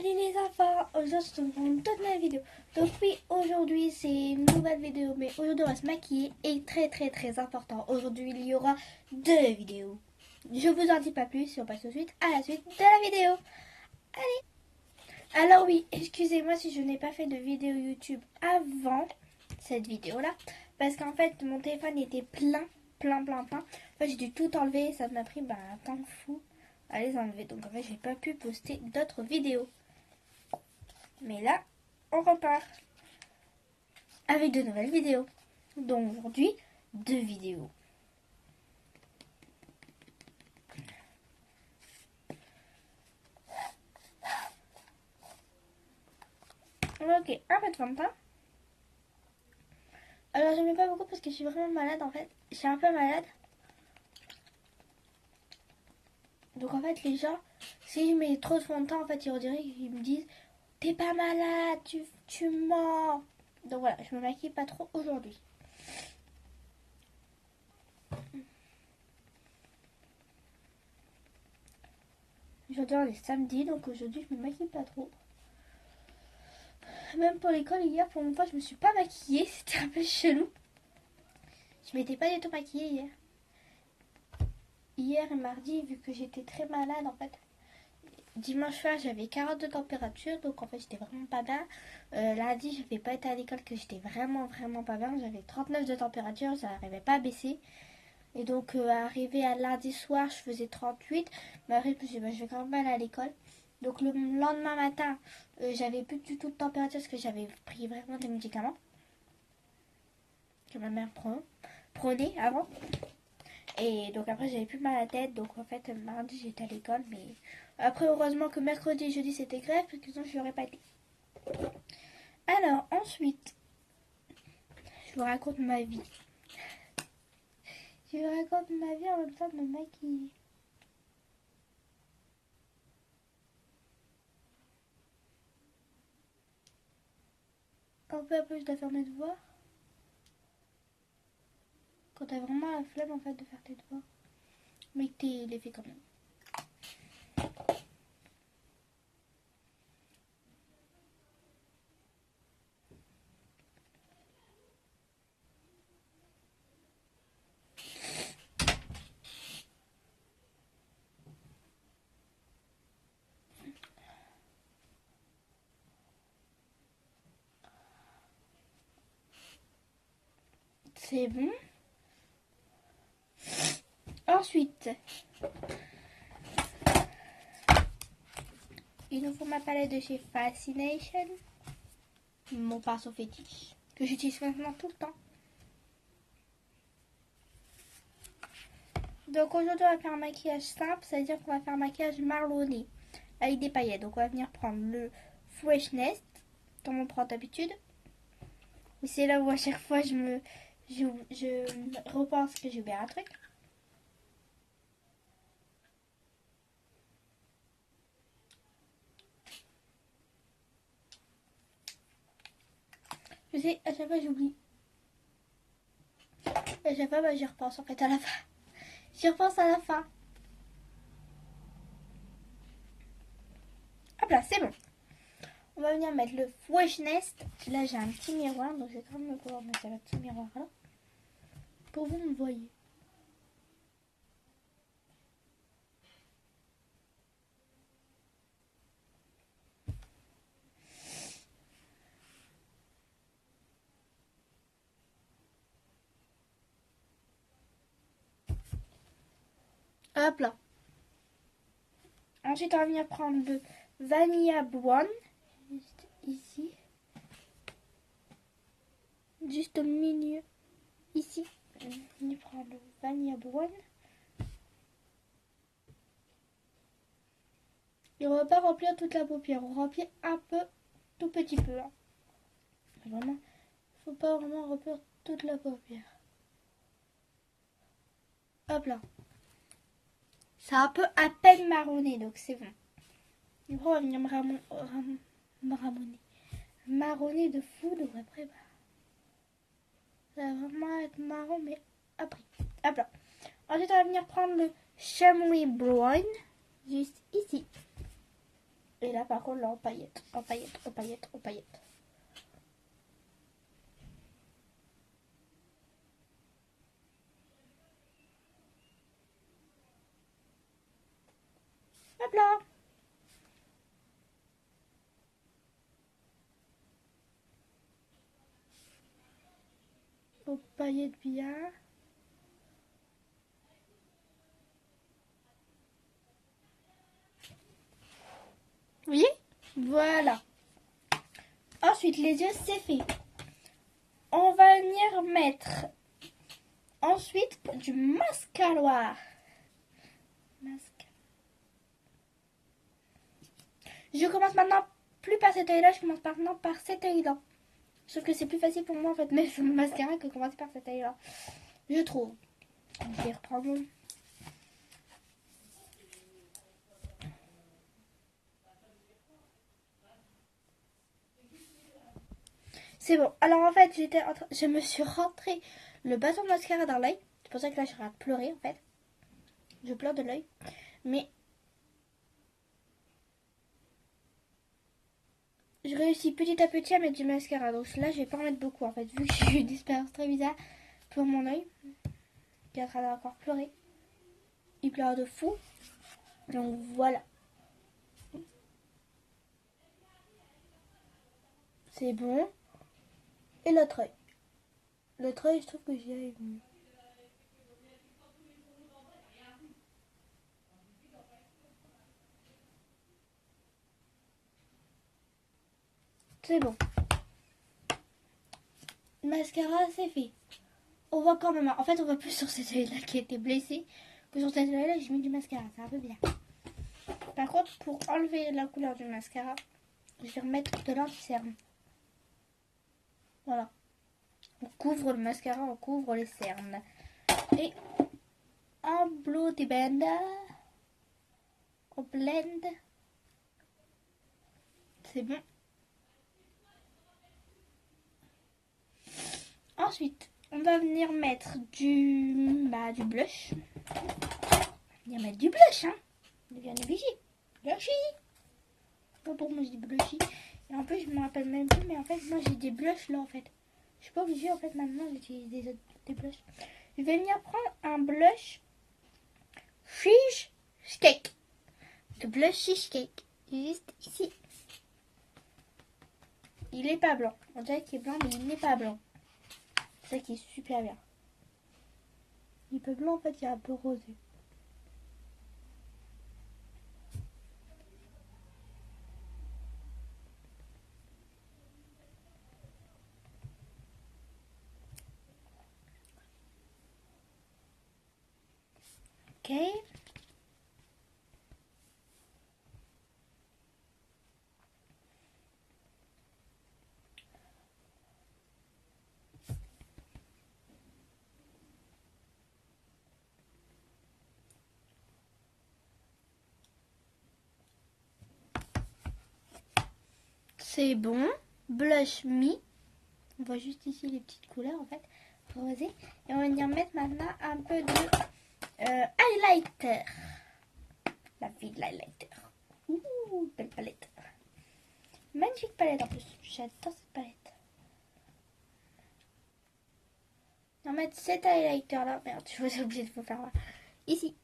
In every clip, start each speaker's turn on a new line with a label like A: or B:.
A: Salut les enfants, aujourd'hui on se retrouve pour une toute nouvelle vidéo. Donc oui, aujourd'hui c'est une nouvelle vidéo, mais aujourd'hui on va se maquiller et très important. Aujourd'hui il y aura deux vidéos. Je vous en dis pas plus et on passe tout de suite à la suite de la vidéo. Allez. Alors oui, excusez-moi si je n'ai pas fait de vidéo YouTube avant cette vidéo là, parce qu'en fait mon téléphone était plein. En fait j'ai dû tout enlever, ça m'a pris un temps fou à les enlever. Donc en fait j'ai pas pu poster d'autres vidéos. Mais là, on repart avec de nouvelles vidéos. Donc aujourd'hui, deux vidéos. Ok, un peu de fond de teint. Alors je mets pas beaucoup parce que je suis vraiment malade en fait. Je suis un peu malade. Donc en fait les gens, si je mets trop de fond de teint, en fait ils diraient qu'ils me disent t'es pas malade, tu mens. Donc voilà, je me maquille pas trop aujourd'hui. Aujourd'hui on est samedi, donc aujourd'hui je me maquille pas trop. Même pour l'école hier, pour une fois je me suis pas maquillée, c'était un peu chelou. Je m'étais pas du tout maquillée hier. Hier et mardi, vu que j'étais très malade en fait. Dimanche soir j'avais 40 de température, donc en fait j'étais vraiment pas bien. Lundi je n'avais pas été à l'école, que j'étais vraiment pas bien. J'avais 39 de température, ça n'arrivait pas à baisser. Et donc arrivé à lundi soir je faisais 38. Mais après je me suis dit je vais quand même aller à l'école. Donc le lendemain matin j'avais plus du tout de température parce que j'avais pris vraiment des médicaments que ma mère prenait avant. Et donc après j'avais plus mal à la tête, donc en fait mardi j'étais à l'école, mais après heureusement que mercredi et jeudi c'était grève, parce que sinon je n'aurais pas été. Alors ensuite, je vous raconte ma vie. Je vous raconte ma vie en même temps de me maquiller. Un peu après je dois faire mes devoirs. Quand t'as vraiment la flemme en fait de faire tes devoirs, mais que tu les fais quand même. C'est bon. Ensuite, il nous faut ma palette de chez Fascination. Mon pinceau fétiche, que j'utilise maintenant tout le temps. Donc aujourd'hui on va faire un maquillage simple, c'est-à-dire qu'on va faire un maquillage marronné avec des paillettes. Donc on va venir prendre le Freshness, comme on prend d'habitude. Et c'est là où à chaque fois je repense que j'ai oublié un truc. Je sais, à chaque fois j'oublie. À chaque fois j'y repense en fait à la fin. J'y repense à la fin. Hop là, c'est bon. On va venir mettre le Freshness. Là j'ai un petit miroir, donc j'ai quand même pouvoir mettre un petit miroir là. Pour vous me voyez. Hop là. Ensuite, on va venir prendre le Vanilla Brown. Juste ici. Juste au milieu. Ici. On va prendre le Vanilla Brown. Et on va pas remplir toute la paupière. On remplit un peu, tout petit peu. Hein. Vraiment, faut pas vraiment remplir toute la paupière. Hop là. C'est un peu à peine marronné, donc c'est bon. Du coup, on va venir marronner de fou. Donc après, ça va vraiment être marron, mais après. Hop là. Ensuite, on va venir prendre le Chamois Brown, juste ici. Et là, par contre, là, en paillettes, en paillettes, en paillettes, en paillettes. Hop là. Aux paillettes bien. Vous voyez? Voilà. Ensuite, les yeux, c'est fait. On va venir mettre ensuite du mascara. Je commence maintenant plus par cet œil-là, je commence maintenant par cet œil-là. Sauf que c'est plus facile pour moi en fait, mettre mon mascara que commencer par cet œil-là. Je trouve. Je vais reprendre mon... C'est bon. Alors en fait, je me suis rentré le bâton de mascara dans l'œil. C'est pour ça que là, je suis en train de pleurer en fait. Je pleure de l'œil. Mais je réussis petit à petit à mettre du mascara. Donc là, je vais pas en mettre beaucoup en fait. Vu que j'ai eu une expérience très bizarre pour mon œil. Qui est en train d'encore pleurer. Il pleure de fou. Donc voilà. C'est bon. Et l'autre œil. L'autre œil, je trouve que j'y arrive mieux. C'est bon. Mascara, c'est fait. On voit quand même. En fait, on voit plus sur cet œil-là qui a été blessé que sur cet œil-là. J'ai mis du mascara. C'est un peu bien. Par contre, pour enlever la couleur du mascara, je vais remettre de l'anti-cerne. Voilà. On couvre le mascara, on couvre les cernes. Et en blue de band, on blend. C'est bon. Ensuite, on va venir mettre du blush. On va venir mettre du blush, hein. On vient de blushy. Blushy. Pas pour moi, je dis blushy. Et en plus, je me rappelle même plus, mais en fait, moi, j'ai des blushs là, en fait. Je suis pas obligée, en fait, maintenant, d'utiliser des blushs. Je vais venir prendre un blush Fish Cake. Le blush Fish Cake. Juste ici. Il est pas blanc. On dirait qu'il est blanc, mais il n'est pas blanc. C'est ça qui est super bien. Il est pas blanc, en fait, il est un peu rosé. Ok. C'est bon. Blush me. On voit juste ici les petites couleurs en fait. Rosé. Et on va venir mettre maintenant un peu de highlighter. La fille de l'highlighter. Ouh, belle palette. Magnifique palette en plus. J'adore cette palette. On va mettre cet highlighter là. Merde, je suis obligée de vous faire là. Ici.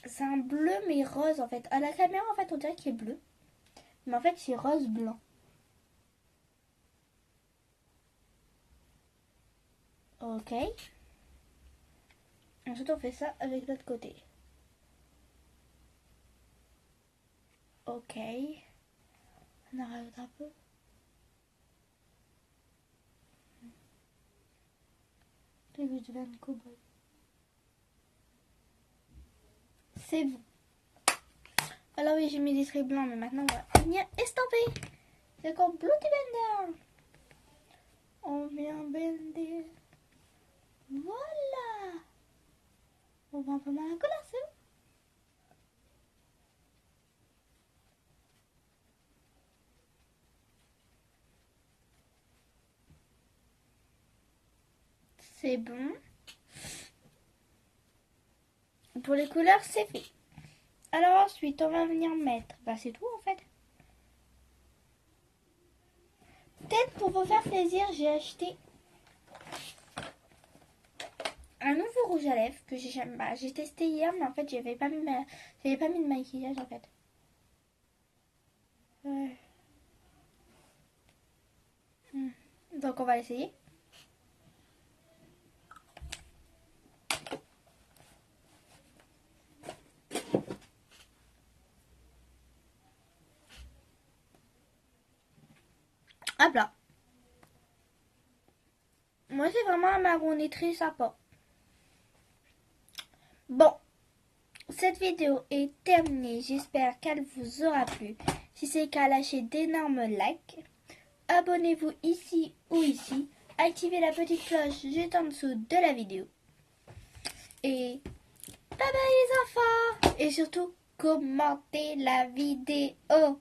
A: C'est un bleu mais rose en fait. À la caméra en fait on dirait qu'il est bleu. Mais en fait c'est rose blanc. Ok. Ensuite on fait ça avec l'autre côté. Ok. On arrête un peu. C'est bon. Alors oui, j'ai mis des traits blancs, mais maintenant on va venir estamper. C'est comme Bloody Bender. On vient bender. Voilà. On va un peu mal à la couleur, c'est bon. C'est bon. Pour les couleurs, c'est fait. Alors ensuite, on va venir mettre... Bah c'est tout en fait. peut-être pour vous faire plaisir, j'ai acheté un nouveau rouge à lèvres que j'ai testé hier, mais en fait j'avais pas mis de maquillage en fait. Ouais. Donc on va l'essayer. Hop là. Moi c'est vraiment un marronné très sympa. Bon, cette vidéo est terminée. J'espère qu'elle vous aura plu. Si c'est le cas, lâchez d'énormes likes. Abonnez-vous ici ou ici. Activez la petite cloche juste en dessous de la vidéo. Et bye bye les enfants. Et surtout, commentez la vidéo.